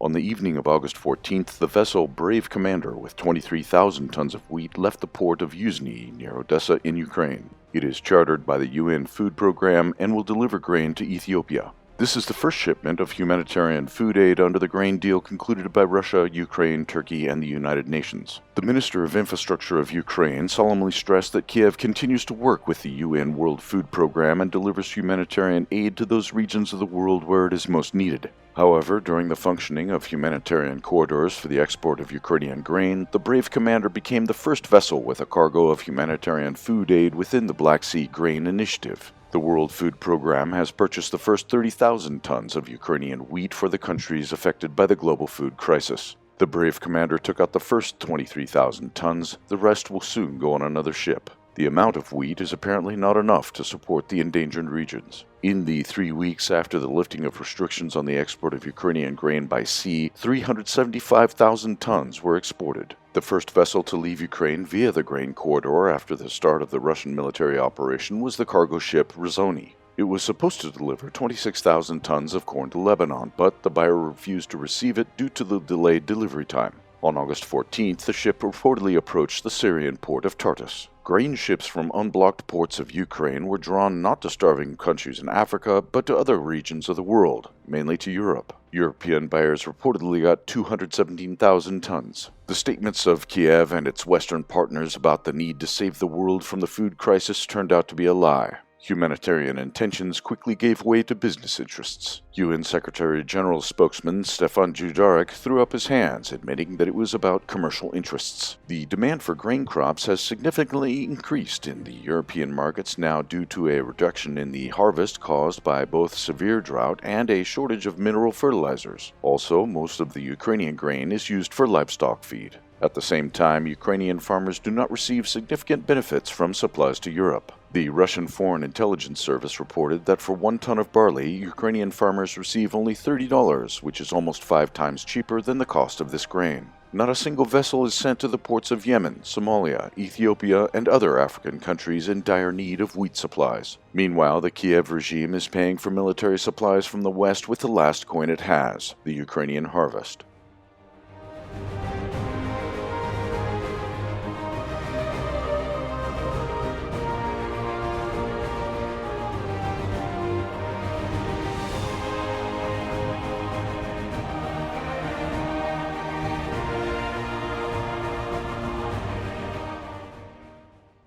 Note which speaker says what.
Speaker 1: On the evening of August 14th, the vessel Brave Commander with 23,000 tons of wheat left the port of Yuzhny near Odessa in Ukraine. It is chartered by the UN Food Program and will deliver grain to Ethiopia. This is the first shipment of humanitarian food aid under the grain deal concluded by Russia, Ukraine, Turkey, and the United Nations. The Minister of Infrastructure of Ukraine solemnly stressed that Kiev continues to work with the UN World Food Program and delivers humanitarian aid to those regions of the world where it is most needed. However, during the functioning of humanitarian corridors for the export of Ukrainian grain, the Brave Commander became the first vessel with a cargo of humanitarian food aid within the Black Sea Grain Initiative. The World Food Program has purchased the first 30,000 tons of Ukrainian wheat for the countries affected by the global food crisis. The Brave Commander took out the first 23,000 tons, the rest will soon go on another ship. The amount of wheat is apparently not enough to support the endangered regions. In the 3 weeks after the lifting of restrictions on the export of Ukrainian grain by sea, 375,000 tons were exported. The first vessel to leave Ukraine via the grain corridor after the start of the Russian military operation was the cargo ship Yuzhny. It was supposed to deliver 26,000 tons of corn to Lebanon, but the buyer refused to receive it due to the delayed delivery time. On August 14th, the ship reportedly approached the Syrian port of Tartus. Grain ships from unblocked ports of Ukraine were drawn not to starving countries in Africa, but to other regions of the world, mainly to Europe. European buyers reportedly got 217,000 tons. The statements of Kiev and its Western partners about the need to save the world from the food crisis turned out to be a lie. Humanitarian intentions quickly gave way to business interests. UN Secretary-General spokesman Stefan Dujarric threw up his hands, admitting that it was about commercial interests. The demand for grain crops has significantly increased in the European markets now due to a reduction in the harvest caused by both severe drought and a shortage of mineral fertilizers. Also, most of the Ukrainian grain is used for livestock feed. At the same time, Ukrainian farmers do not receive significant benefits from supplies to Europe. The Russian Foreign Intelligence Service reported that for 1 ton of barley, Ukrainian farmers receive only $30, which is almost 5 times cheaper than the cost of this grain. Not a single vessel is sent to the ports of Yemen, Somalia, Ethiopia, and other African countries in dire need of wheat supplies. Meanwhile, the Kiev regime is paying for military supplies from the West with the last coin it has, the Ukrainian harvest.